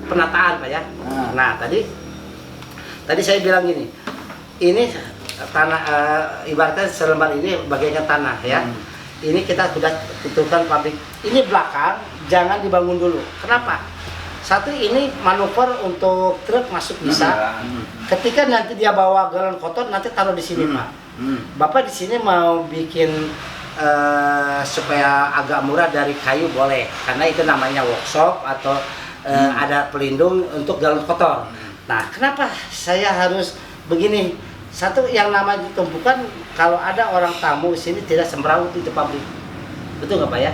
penataan Pak ya. Nah tadi saya bilang gini, ini tanah ibaratnya selembar ini bagaikan tanah ya. Ini kita sudah tentukan pabrik. Ini belakang jangan dibangun dulu. Kenapa? Satu, ini manuver untuk truk masuk bisa. Ketika nanti dia bawa galon kotor nanti taruh di sini Pak. Bapak di sini mau bikin supaya agak murah dari kayu boleh, karena itu namanya workshop atau ada pelindung untuk galon kotor. Nah, kenapa saya harus begini? Satu, yang namanya tumpukan, kalau ada orang tamu di sini tidak semrawut itu pabrik, betul nggak Pak ya?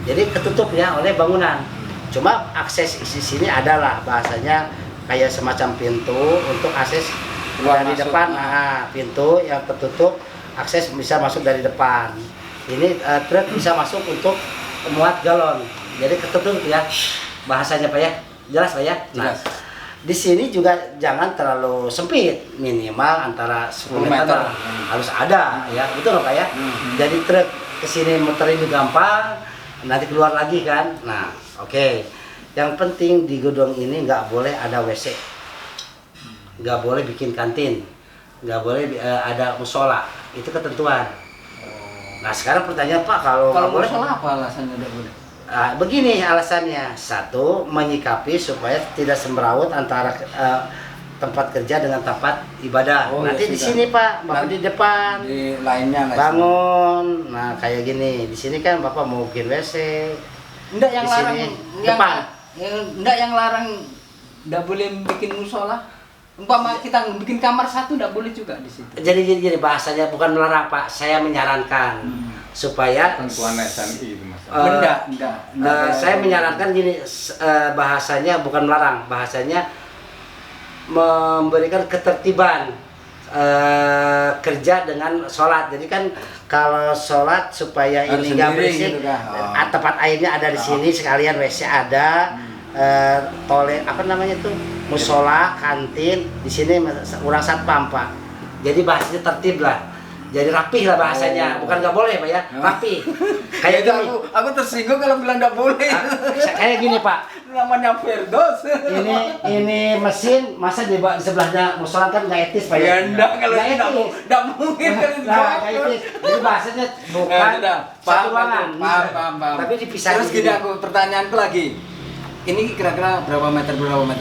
Jadi ketutup ya oleh bangunan. Cuma akses di sini adalah bahasanya kayak semacam pintu untuk akses dari depan. Nah, pintu yang tertutup, akses bisa masuk dari depan. Ini truk bisa masuk untuk muat galon, jadi ketutup ya bahasanya Pak ya, jelas Pak ya. Nah, di sini juga jangan terlalu sempit, minimal antara 10 meter harus ada ya, betul nggak Pak ya? Jadi truk kesini muterin juga gampang, nanti keluar lagi kan. Nah, oke. Yang penting di gedung ini nggak boleh ada WC, nggak boleh bikin kantin, nggak boleh ada musola, itu ketentuan. Nah sekarang pertanyaan Pak, kalau boleh apa alasannya tidak boleh? Begini alasannya, satu, menyikapi supaya tidak semrawut antara tempat kerja dengan tempat ibadah. Nanti ya di sini Pak, Bapak di depan, di lainnya bangun. Nah kayak gini, di sini kan Bapak mau bikin WC. Enggak yang larang depan. Enggak yang larang enggak boleh bikin musola. Umpama kita bikin kamar satu enggak boleh juga di situ. Jadi gini bahasanya, bukan melarang Pak, saya menyarankan supaya tentuan SNI itu Mas. Saya menyarankan gini, bahasanya bukan melarang, bahasanya memberikan ketertiban kerja dengan sholat. Jadi kan kalau sholat supaya ini nggak berisik, gitu tempat airnya ada di sini, sekalian WC ada, toilet apa namanya tuh, musola, kantin di sini kurang satpam Pak. Jadi bahasanya tertib lah, jadi rapih lah bahasanya, bukan nggak boleh Pak ya, rapih. Kayak gini. Aku tersinggung kalau bilang nggak boleh. Kayak gini Pak. Namanya Firdaus. Ini mesin, masa di sebelahnya musola kan nggak etis Pak ya? Ya enggak, kalau enggak mungkin kan. Nah, kayak etis. Jadi bahasanya bukan satu ruangan. Paham. Tapi dipisah. Terus gini aku pertanyaanku lagi. Ini kira-kira berapa meter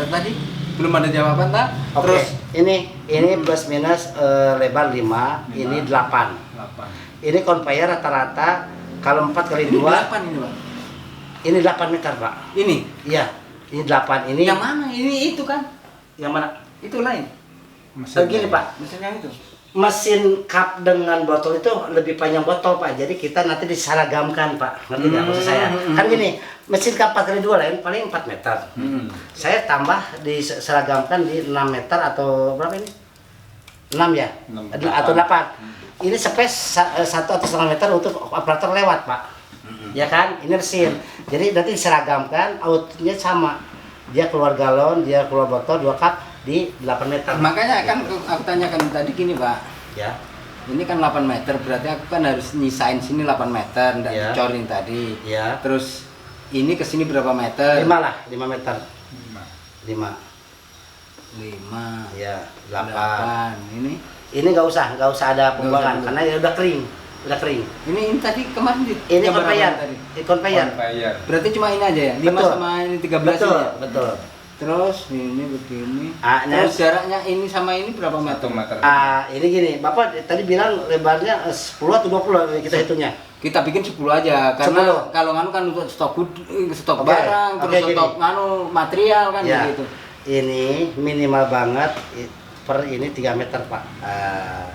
tadi? Belum ada jawaban tak? Terus ini plus minus lebar 5, ini 8. Ini conveyor rata-rata kalau 4 kali 2 8 ini Pak. Ini 8 meter Pak. Ini? Iya, ini 8 ini. Yang mana? Ini itu kan? Yang mana? Itu lain. Gini Pak. Mesinnya itu. Mesin cup dengan botol itu lebih panjang botol Pak, jadi kita nanti diseragamkan Pak, ngerti nggak maksud saya? Kan gini, mesin cup 4 kali 2 lain paling 4 meter. Saya tambah diseragamkan di 6 meter atau berapa ini? 6 ya? 6 atau 8. Ini space 1 atau 1,5 meter untuk operator lewat Pak. Ya kan? Ini mesin. Jadi nanti diseragamkan, outputnya sama. Dia keluar galon, dia keluar botol, 2 cup di 8 meter. Makanya kan aku tanyakan tadi gini Pak. Ya. Ini kan 8 meter, berarti aku kan harus nyisain sini 8 meter, enggak dicorin tadi. Ya. Terus ini ke sini berapa meter? 5 lah, 5 meter. 5. Ya, 8. Ini nggak usah ada pembuangan karena ya udah kering. Ini tadi kemarin ini conveyor. Berarti cuma ini aja ya? 5 sama ini 13 betul, ini ya? Betul. Terus ini begini. Terus jaraknya ini sama ini berapa meter? 1 meter. Ini gini, Bapak tadi bilang lebarnya 10 atau 20 kita hitungnya. Kita bikin 10 aja karena kalau nganu kan untuk stok barang, terus stok nganu material kan gitu. Ini minimal banget per ini 3 meter Pak.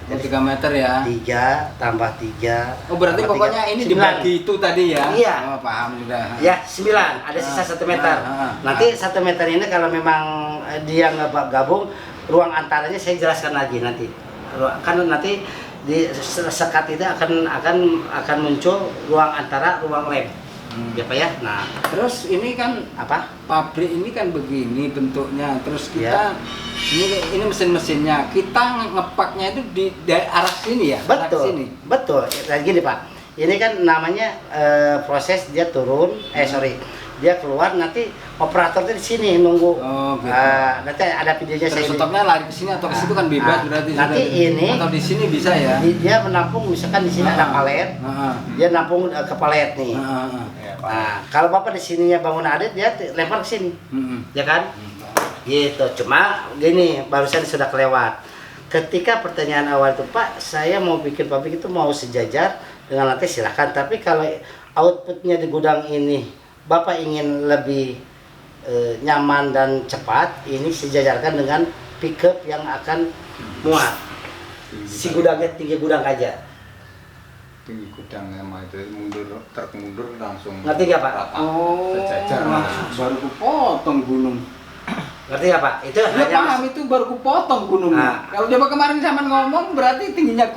Jadi 3 meter ya. 3 tambah 3. Oh berarti pokoknya 3, ini 9. Dibagi itu tadi ya? Iya. Oh, paham sudah. Ya 9, ada sisa 1 meter. Nanti 1 meter ini kalau memang dia nggak gabung, ruang antaranya saya jelaskan lagi nanti. Kan nanti di sekat itu akan muncul ruang antara ruang lab. Ya Pak ya. Nah, terus ini kan apa? Pabrik ini kan begini bentuknya. Terus kita ini mesin-mesinnya. Kita ngepaknya itu di arah sini ya? Betul. Sini. Betul. Kayak gini Pak. Ini kan namanya proses dia turun. dia keluar, nanti operator tuh di sini nunggu. Oh, gitu. Nanti ada videonya Terus saya. stopnya lari ke sini atau ke situ kan bebas berarti. Nanti sudah. ini atau di sini bisa ya. dia menampung, misalkan di sini ada palet, dia nampung ke palet nih. Nah, kalau bapak di sininya bangun adet, dia lempar ke sini, ya kan? Gitu. Cuma gini, barusan sudah kelewat. Ketika pertanyaan awal itu, Pak, saya mau bikin pabrik itu mau sejajar dengan lantai, silahkan. Tapi kalau outputnya di gudang ini, bapak ingin lebih nyaman dan cepat, ini sejajarkan dengan pickup yang akan muat. Si gudangnya tinggi gudang aja. Tinggi gudang sama itu truk mundur langsung. Ngerti nggak, Pak? rata, Oh, sejajar baru kupotong gunung. Ngerti nggak, Pak? Itu Dia paham itu baru kupotong gunung. Nah. Kalau coba kemarin sama ngomong berarti tingginya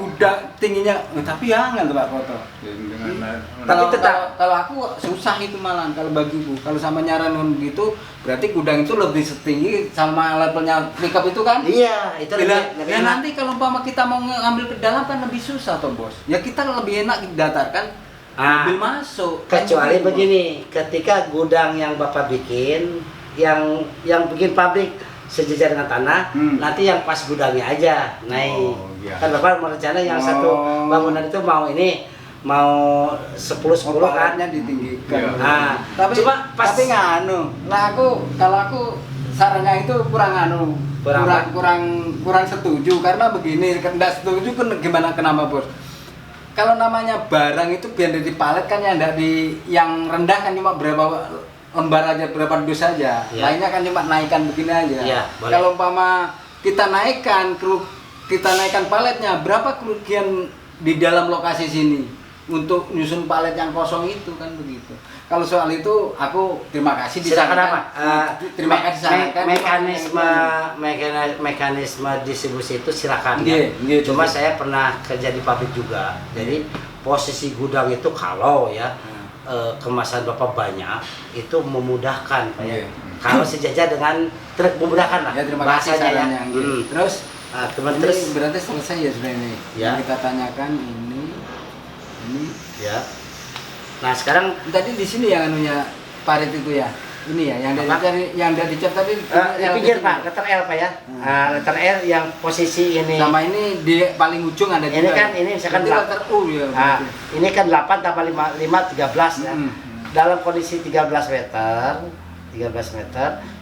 tingginya, tapi jangan tuh Pak foto. dengan Kalau tetap- kalau aku susah itu malah kalau bagiku. Kalau sama nyaran gitu berarti gudang itu lebih setinggi sama levelnya pickup itu kan? Iya, itu lebih Ya enak. nanti kalau umpama kita mau ngambil ke dalam kan lebih susah toh bos. Ya kita lebih enak datarkan mobil masuk. Kecuali Kan gitu, begini, ketika gudang yang bapak bikin, yang bikin pabrik sejajar dengan tanah, nanti yang pas gudangnya aja naik. Oh, iya. Kan bapak merencana yang Oh. satu bangunan itu mau 10 kan? Paletnya ditinggikan. Iya. Nah, Tapi cuma pas tapi nganu. Nah kalau aku sarannya itu kurang anu, Kurang apa? kurang setuju karena begini, enggak setuju kan gimana kenapa bos? Kalau namanya barang itu biar di palet kan yang rendah kan cuma berapa lembar aja, berapa dus saja. Iya. Lainnya kan cuma naikkan begini aja. Iya, boleh. Kalau umpama kita naikkan paletnya, berapa kerugian di dalam lokasi sini untuk nyusun palet yang kosong itu kan begitu. Kalau soal itu aku terima kasih silakan apa? terima kasih disarankan. Mekanisme distribusi itu silakan. Iya, Kan? iya, Cuma iya. saya pernah kerja di pabrik juga. Jadi posisi gudang itu kalau ya kemasan bapak banyak itu memudahkan Pak ya. Iya. Kalau sejajar dengan truk memudahkan lah. Ya terima kasih bahasanya ya. sarannya. Terus Kemudian ini terus berarti selesai ya sudah ini. Ya. Yang kita tanyakan ini ya. Nah sekarang tadi di sini yang anunya parit itu ya. Ini ya yang Apa? dari dicap tadi di pinggir Pak, letter L Pak ya. Letter L yang posisi ini. sama ini di paling ujung ada Ini juga. kan, ini misalkan Berarti delapan. letter U ya. Nah, berarti. ini kan 8 tambah 5 13 ya. Dalam kondisi 13 meter,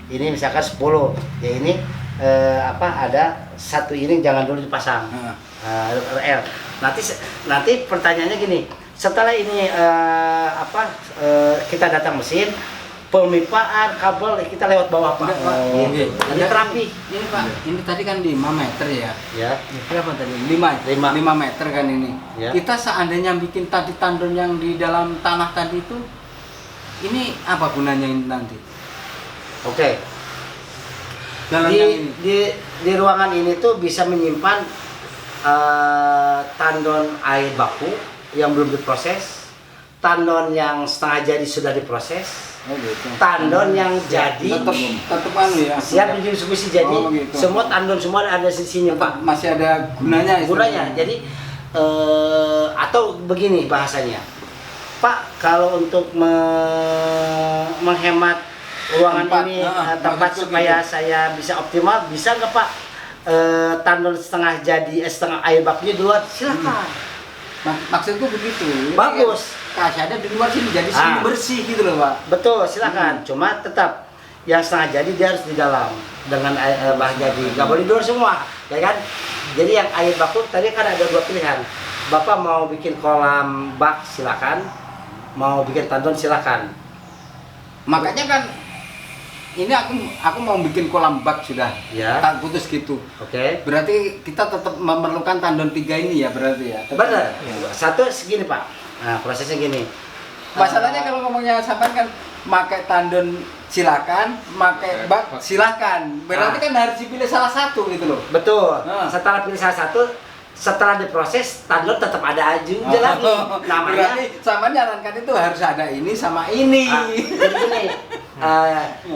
ini misalkan 10. Ya ini ada satu ini jangan dulu dipasang. L. Nanti pertanyaannya gini, setelah ini kita datang mesin, pemipaan kabel kita lewat bawah Pak. Enggak, Pak. Gitu. Jadi terapi. Ini Pak, ini tadi kan 5 meter ya. Ya. Berapa tadi? 5 meter kan ini. Ya. Kita seandainya bikin tadi tandon yang di dalam tanah tadi itu, ini apa gunanya ini nanti? Oke. Dalam yang ini. Di ruangan ini tuh bisa menyimpan tandon air baku yang belum diproses, tandon yang setengah jadi sudah diproses, Oh gitu. tandon yang jadi Tetap anu ya. siap didistribusi jadi, Oh, gitu. semua tandon semua ada di sini Pak. Masih ada gunanya. Gunanya, jadi atau begini bahasanya, Pak, kalau untuk menghemat ruangan Tempat, ini tempat maksudku supaya gitu. saya bisa optimal, bisa nggak Pak tandon setengah jadi setengah air bakunya di luar? Silakan. Maksudku begitu. Ini Bagus. Kasih ada di luar sini jadi sini bersih gitu loh Pak. Betul, silakan. Cuma tetap yang setengah jadi dia harus di dalam dengan air bah jadi. Nggak boleh di luar semua, ya kan? Jadi yang air baku tadi kan ada 2 pilihan. Bapak mau bikin kolam bak silakan, mau bikin tandon silakan. Makanya kan ini aku mau bikin kolam bak sudah. Ya. Tak putus gitu. Oke. Berarti kita tetap memerlukan tandon 3 ini ya berarti ya. Benar. Satu segini Pak. Nah prosesnya gini. Masalahnya kalau ngomongnya sampean kan pakai tandon silakan, pakai bak silakan. Berarti kan harus dipilih salah satu gitu loh. Betul. Nah. Setelah pilih salah satu, setelah diproses tandon tetap ada aja lagi. Namanya. Berarti sama nyarankan itu harus ada ini sama ini. Jadi gini,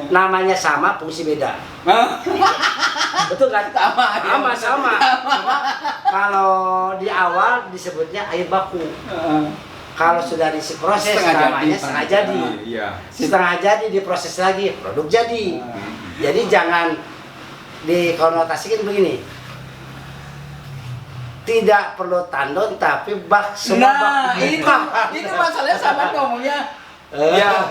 namanya sama, fungsi beda. Betul kan? Sama. Cuma kalau di awal disebutnya air baku. Kalau sudah diproses Setengah namanya jadi, setengah jadi. Iya. Setengah jadi diproses lagi, produk jadi. Jadi jangan dikonotasikan begini. Tidak perlu tandon tapi bak semua Nah, bak itu buka. itu masalahnya sama ngomongnya. Ya,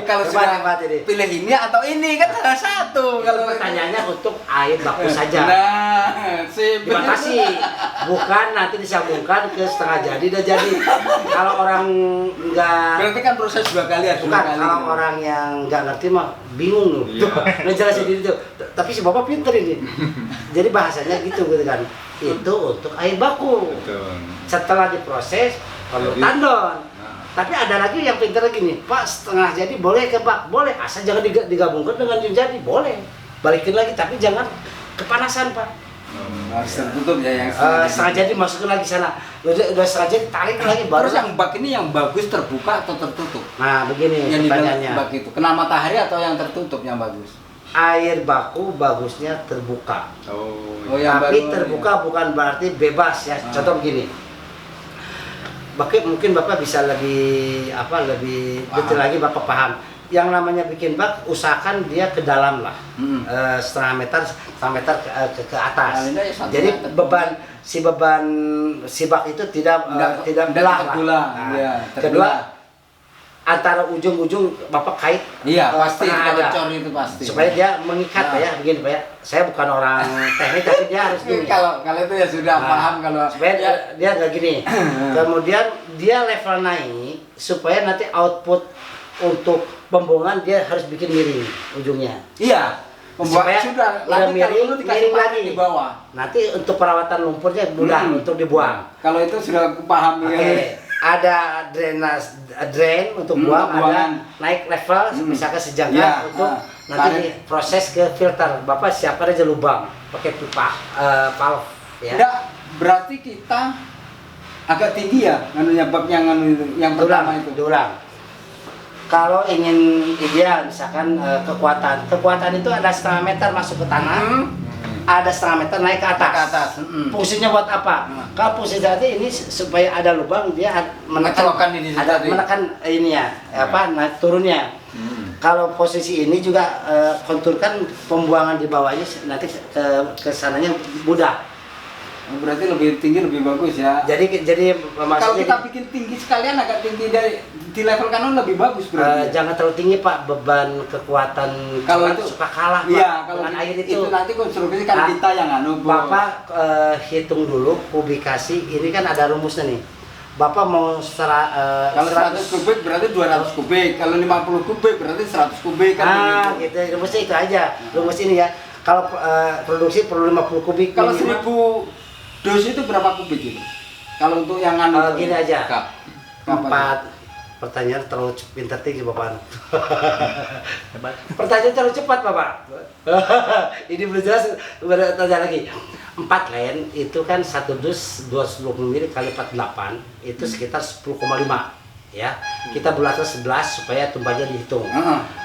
kalau sudah Hebat ini. pilih ini atau ini kan salah satu. Kalau Kalau pertanyaannya untuk air baku saja. Nah, sip. Dibatasi, bukan nanti disambungkan ke setengah jadi dan jadi. Kalau orang nggak, Berarti kan proses 2 kali atau 2 bukan kali. kalau orang yang nggak ngerti mah bingung loh. Iya. Ngejelasin diri tuh. Tapi si bapak pinter ini. Jadi bahasanya gitu kan. Itu untuk air baku. Betul. Setelah diproses perlu Jadi, tandon. Nah, Tapi ada lagi yang pintar lagi nih, Pak, setengah jadi boleh ke bak? Boleh, asal jangan digabungkan dengan yang jadi, boleh. Balikin lagi, tapi jangan kepanasan, Pak. Harus tertutup ya yang Setengah jadi masukin lagi sana. Udah setengah jadi, tarik lagi, baru. Terus yang bak ini yang bagus terbuka atau tertutup? Nah, begini Yang di dalam pertanyaannya. bak itu kena matahari atau yang tertutup yang bagus? Air baku bagusnya terbuka. Oh, yang Tapi baru, terbuka bukan berarti bebas ya. Ah. Contoh begini. Mungkin Bapak bisa lebih lebih Paham. detail lagi Bapak paham. Yang namanya bikin bak usahakan dia ke dalam lah. Hmm. Setengah meter ke atas. Paling nggak ya 1 Jadi meter. beban si bak itu tidak Tidak belah lah. terbelah, Nah, iya, kedua terbelah. antara ujung-ujung Bapak kait Iya, pasti setengah kalau ada. cor itu pasti. Supaya dia mengikat Nah. Pak ya, begini Pak ya. Saya bukan orang teknik tapi dia harus gini. kalau itu ya sudah Nah, paham kalau supaya dia nggak gini. Kemudian dia level naik supaya nanti output untuk pembuangan dia harus bikin miring ujungnya. iya. Supaya Sudah udah nanti kalau miring, dulu dikasih miring parit lagi di bawah. Nanti untuk perawatan lumpurnya mudah untuk dibuang. Kalau itu sudah paham Oke, ya. ada drain untuk buang, ada buangan. naik level misalkan sejangka Iya, untuk nanti tarik. proses ke filter. Bapak siapkan aja lubang pakai pipa valve ya. Enggak, berarti kita agak tinggi ya nganunya bab yang yang pertama itu. Diulang. Kalau ingin ideal misalkan kekuatan itu ada setengah meter masuk ke tanah, ada setengah meter naik ke atas. Ke atas, Fungsinya buat apa? Kalau fungsi tadi ini supaya ada lubang dia Mengecelokkan ini ada tadi. menekan ini ya naik turunnya. Kalau posisi ini juga konturkan pembuangan di bawahnya nanti ke sananya mudah. Berarti lebih tinggi lebih bagus ya. Jadi Kalau maksudnya kita bikin tinggi sekalian agak tinggi dari di level kanan lebih bagus berarti. jangan terlalu tinggi Pak, beban kekuatan Kalau cuman itu suka kalah Pak iya, kalau dengan air itu nanti konstruksi kan Nah, kita yang anu. Bapak hitung dulu kubikasi ini kan ada rumusnya nih. Bapak mau Kalau 100 kubik berarti 200 kubik, kalau 50 kubik berarti 100 kubik kan begitu. gitu. Rumusnya itu aja. Rumus ini ya. Kalau produksi perlu 50 kubik. Kalau minimal. 1000 dos itu berapa kubik itu? Kalau untuk yang anu Gini aja. Kap. 4 pertanyaan terlalu pintar tinggi Bapak. Pertanyaan terlalu cepat Bapak. Ini belum jelas, bertanya lagi. 4 len itu kan 1 dus 220 ml kali 48 itu sekitar 10,5 ya. Kita bulatkan 11 supaya tumpahnya dihitung.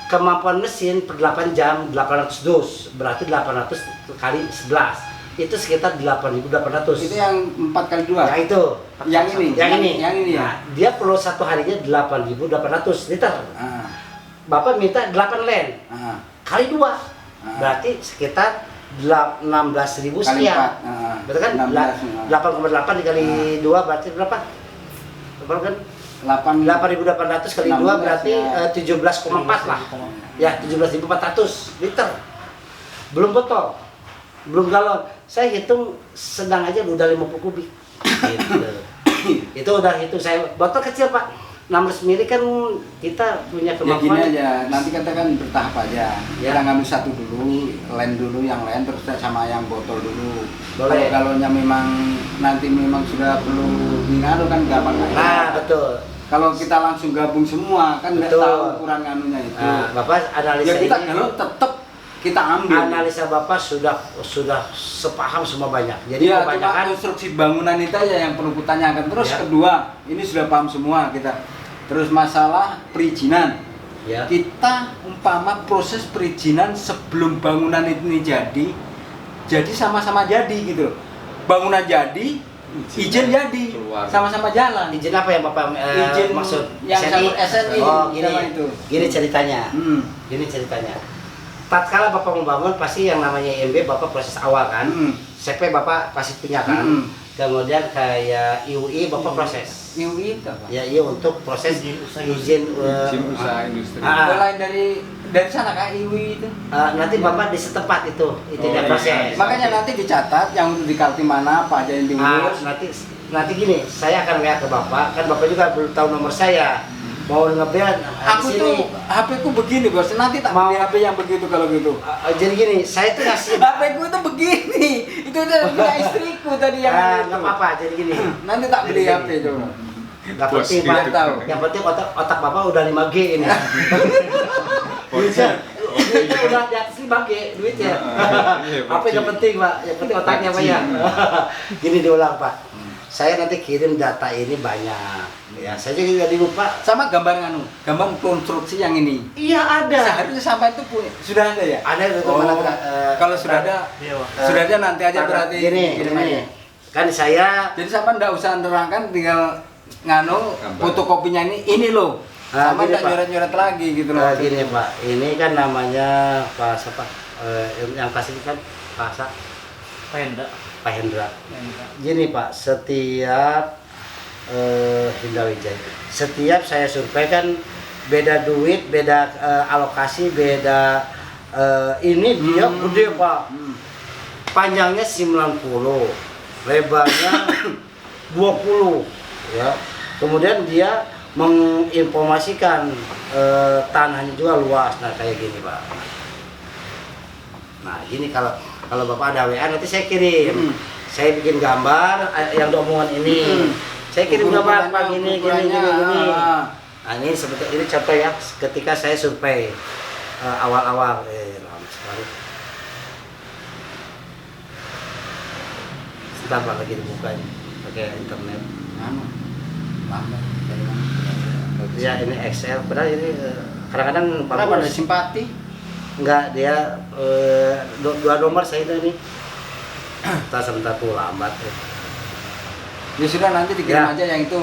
Kemampuan mesin per 8 jam 800 dus, berarti 800 kali 11 itu sekitar 8.800. Itu yang 4 kali 2. Yang itu. Yang ini. Yang ini. Yang ini ya. Nah, dia perlu satu harinya 8.800 liter. Ah. Bapak minta 8 len Ah. kali 2. Berarti sekitar 16.000 Kali sekian. 4. Ah. Betul kan? 8,8 dikali 2 berarti berapa? Berapa kan? 8.800 kali 2 berarti 17,4 lah. Ya, 17.400 liter. Belum botol. Belum galon. Saya hitung sedang aja udah 50 kubik. Gitu. Itu udah hitung saya. Botol kecil Pak. 16 mili kan kita punya Ya gini kemampuan. aja, nanti kita kan bertahap aja. Ya. Kita ngambil satu dulu, lem dulu, yang lain terus sama yang botol dulu. Boleh. Kalau galonnya memang nanti memang sudah perlu ngaruh kan gampang aja. Nah, betul. Kalau kita langsung gabung semua kan nggak Betul. tahu ukuran nganunya itu. Nah, Bapak analisa Ya kita ini. galon tetap kita ambil. Analisa Bapak sudah sepaham semua banyak. Jadi Ya, cuma kebanyakan konstruksi bangunan itu aja yang perlu kutanyakan. Terus Ya. kedua, ini sudah paham semua kita. Terus masalah perizinan. ya. Kita umpama proses perizinan sebelum bangunan ini jadi sama-sama jadi gitu. Bangunan jadi, izin jadi keluar. sama-sama jalan. Izin apa yang Bapak Izin maksud? yang SNI Oh, sama gini. itu. Gini ceritanya. Hmm. Gini ceritanya. Tatkala Bapak membangun pasti yang namanya IMB Bapak proses awal kan. CP Bapak pasti punya kan. Kemudian kayak IUI Bapak proses. IUI itu apa? Ya iya untuk proses izin usaha industri. Mulai dari sana kak IUI itu. nanti Bapak di setempat itu iya. proses. Makanya nanti dicatat yang untuk di Kalti mana apa aja yang diurus. Nanti gini, saya akan lihat ke Bapak, kan Bapak juga belum tahu nomor saya. Mau ngebel Aku tuh HP ku begini bos, nanti tak Mau- beli HP yang begitu kalau gitu. jadi gini, saya tuh ngasih HP ku itu begini, itu udah punya istriku tadi yang itu. nggak apa-apa, jadi gini. Nanti tak beli HP coba. Nggak Bos penting gitu. Pak, Tahu. yang penting otak Bapak udah 5G ini. Duitnya udah di atas 5G duitnya. Iya, Apa yang penting Pak, yang penting otaknya Pak ya. Gini diulang Pak. Saya nanti kirim data ini banyak. Ya, saya juga lupa. Sama gambar gambar konstruksi yang ini. Iya ada. Seharusnya sampai itu punya, sudah ada ya? Ada itu Oh, mana kalau sudah ada, sudah ada nanti aja berarti. Gini, kirim gini. aja. Kan saya Jadi sama ndak usah nerangkan, tinggal Gambar. fotokopinya ini loh. Sama gini, ndak Pak. nyoret-nyoret lagi gitu loh. gini Pak, ini kan namanya Pak siapa? Yang kasih kan Pak Pak Hendra. Gini Pak, setiap Hinda Wijaya, setiap saya survei kan beda duit, beda alokasi, beda ini dia gede Pak. Panjangnya 90, lebarnya 20 ya. Kemudian dia menginformasikan tanahnya juga luas. Nah, kayak gini Pak. Nah, gini kalau Bapak ada WA nanti saya kirim. Saya bikin gambar yang omongan ini. Saya kirim gambar Pak gini. Nah, ini sebetulnya ini contoh ya ketika saya survei awal-awal lama sekali. Sebentar Pak lagi dibuka ini pakai internet. Ya ini Excel, padahal ini kadang-kadang Kenapa ada simpati? enggak dia dua nomor saya itu ini. Sebentar tuh lambat. Ya sudah nanti dikirim Ya. aja yang itu.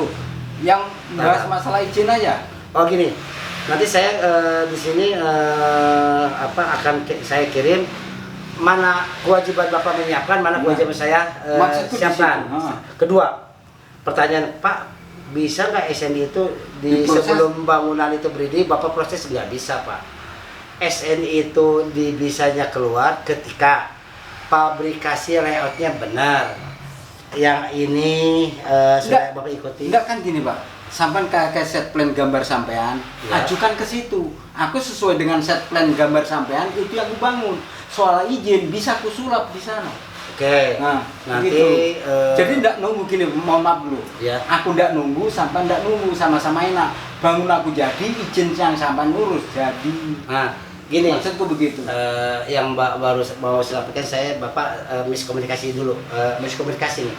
Yang bahas masalah izin aja. Oh gini, nanti saya di sini akan saya kirim mana kewajiban Bapak menyiapkan, mana kewajiban saya Maksudku di siapkan. situ. Kedua, pertanyaan Pak, bisa nggak SNI itu Diproses? sebelum bangunan itu berdiri Bapak proses? Nggak bisa Pak. SNI itu bisanya keluar ketika pabrikasi layoutnya benar. Yang ini sudah Bapak ikuti. Enggak kan gini Pak, sampai ke set plan gambar sampean, Ya. ajukan ke situ. Aku sesuai dengan set plan gambar sampean itu yang aku bangun. Soal izin bisa aku sulap di sana. Oke. Nah, Nanti gitu. Jadi enggak nunggu gini, mohon maaf dulu. Ya. Aku enggak nunggu, sampai enggak nunggu, sama-sama enak. Bangun aku jadi, izin yang sampai ngurus jadi. Nah, gini. Maksudku begitu. Yang baru mau saya sampaikan, saya Bapak miskomunikasi dulu. Miskomunikasi nih.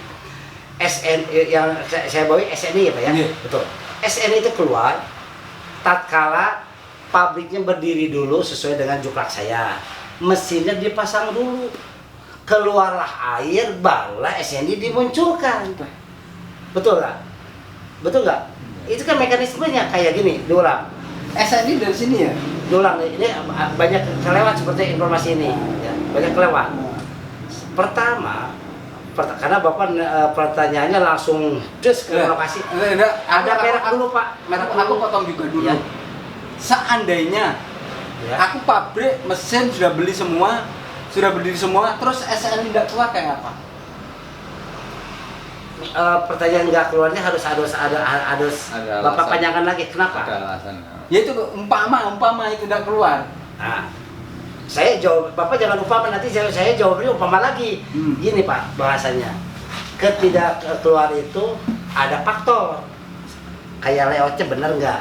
SNI yang saya bawa SNI ya Pak ya? Iya. Betul. SNI itu keluar tatkala pabriknya berdiri dulu sesuai dengan juklak saya. Mesinnya dipasang dulu. Keluarlah air, barulah SNI dimunculkan. Betul nggak? Betul nggak? Itu kan mekanismenya kayak gini, diulang. SNI dari sini ya? Diulang, ini banyak kelewat seperti informasi ini. Ya, banyak kelewat. Pertama, karena Bapak pertanyaannya langsung des ke lokasi. Enggak, Ada merek dulu Pak. Merek aku potong juga dulu. Ya. Seandainya Ya. aku pabrik mesin sudah berdiri semua, terus SNI tidak keluar kayak apa? Pertanyaan nggak keluarnya harus Ada Bapak alasan. panjangkan lagi. Kenapa? Ada alasan. Ya itu umpama itu tidak keluar. Nah, saya jawab, Bapak jangan umpama, nanti saya jawabnya umpama lagi. Gini Pak bahasanya, ketidak keluar itu ada faktor. Kayak layoutnya bener nggak?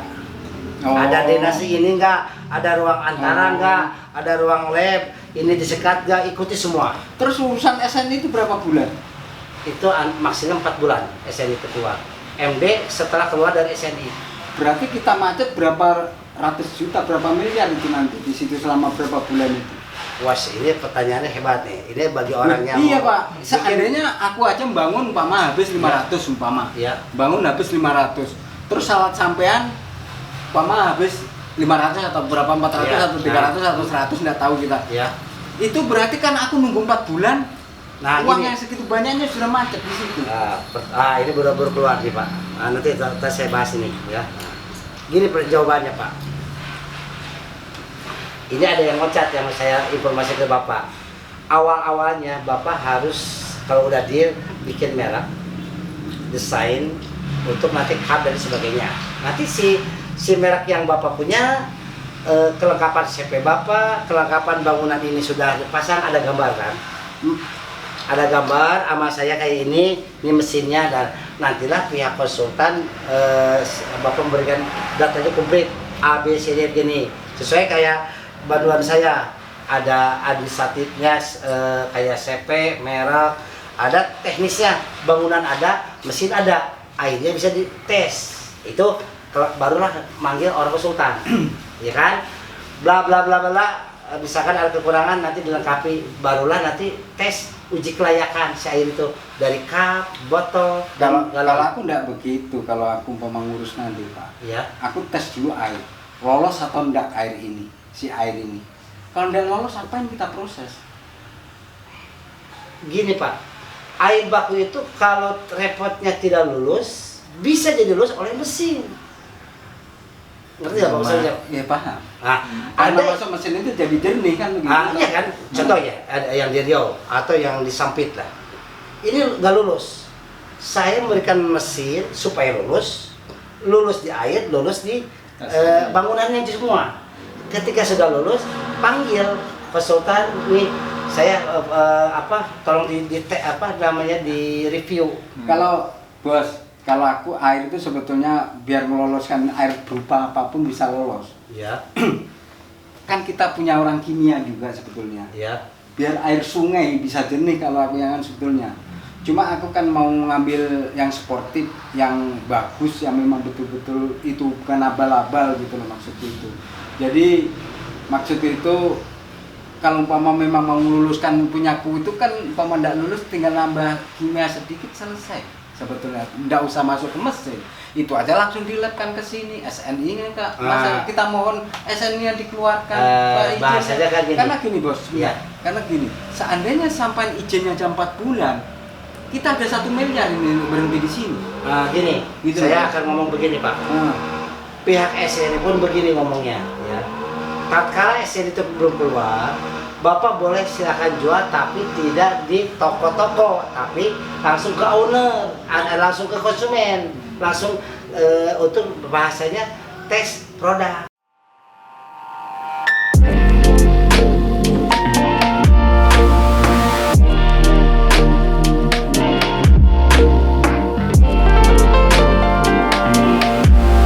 Ada denasi ini nggak? Ada ruang antara nggak? Ada ruang lab? Ini disekat nggak? Ikuti semua. Terus urusan SNI itu berapa bulan? Itu maksimal 4 bulan SNI itu keluar. MD setelah keluar dari SNI. Berarti kita macet berapa ratus juta, berapa miliar itu nanti di situ selama berapa bulan itu? Was, ini pertanyaannya hebat nih. Ini bagi orang yang Iya mau Pak, bikin- seandainya aku aja bangun umpama habis 500 umpama. Ya. Bangun habis 500. Terus salat sampean umpama habis 500 atau berapa 400 Ya. atau 300 atau 100 enggak tahu kita. Ya. Itu berarti kan aku nunggu 4 bulan. Nah, uang gini. yang segitu banyaknya sudah macet di situ. Ini baru keluar nih Pak. Nanti saya bahas ini ya. Gini jawabannya Pak. Ini ada yang ngocat yang saya informasi ke Bapak. Awal-awalnya Bapak harus kalau udah deal bikin merek, desain untuk nanti cup dan sebagainya. Nanti si merek yang Bapak punya, kelengkapan CP Bapak, kelengkapan bangunan ini sudah dipasang, ada gambar kan? Ada gambar sama saya kayak ini mesinnya, dan nantilah pihak konsultan Bapak memberikan datanya komplit A B C D gini sesuai kayak bantuan saya, ada administratifnya kayak CP, merek, ada teknisnya, bangunan ada, mesin ada, akhirnya bisa dites. Itu barulah manggil orang konsultan, ya kan? Bla bla bla bla. Misalkan ada kekurangan nanti dilengkapi, barulah nanti tes uji kelayakan si air itu dari cup, botol. Kalau aku enggak begitu, kalau aku umpama ngurus nanti Pak. Ya. Aku tes dulu air, lolos atau enggak air ini, si air ini. Kalau enggak lolos, apa yang kita proses? Gini Pak, air baku itu kalau repotnya tidak lulus, bisa jadi lulus oleh mesin. Ngerti nggak Pak maksudnya? Ya paham. Nah, Karena ada masuk mesin itu jadi jernih kan begitu. iya kan, contoh ya, ada yang di Riau atau yang di Sampit lah. Ini nggak lulus. Saya memberikan mesin supaya lulus di air, lulus di bangunannya semua. Ketika sudah lulus, panggil konsultan, nih saya tolong di review. Kalau bos, kalau aku air itu sebetulnya biar meloloskan air berupa apapun bisa lolos. Ya, Kan kita punya orang kimia juga sebetulnya. ya, Biar air sungai bisa jernih kalau aku yang kan sebetulnya. Cuma aku kan mau ngambil yang sportif, yang bagus, yang memang betul-betul itu bukan abal-abal gitu loh maksud itu. Jadi maksud itu kalau umpama memang mau meluluskan punyaku itu kan umpama ndak lulus tinggal nambah kimia sedikit selesai sebetulnya, ndak usah masuk ke mesin, itu aja langsung dilebkan ke sini SNI nya Kak. Masa kita mohon SNI nya dikeluarkan Pak, bahasanya kan gini. karena gini bos, Iya. karena gini, seandainya sampai izinnya jam 4 bulan, kita ada 1 miliar ini berhenti di sini. Gini, Gitu saya loh. akan ngomong begini Pak. Nah, Pihak SNI pun begini ngomongnya, ya. Tatkala SNI itu belum keluar, Bapak boleh silakan jual, tapi tidak di toko-toko, tapi langsung ke owner, langsung ke konsumen, langsung untuk bahasanya tes produk.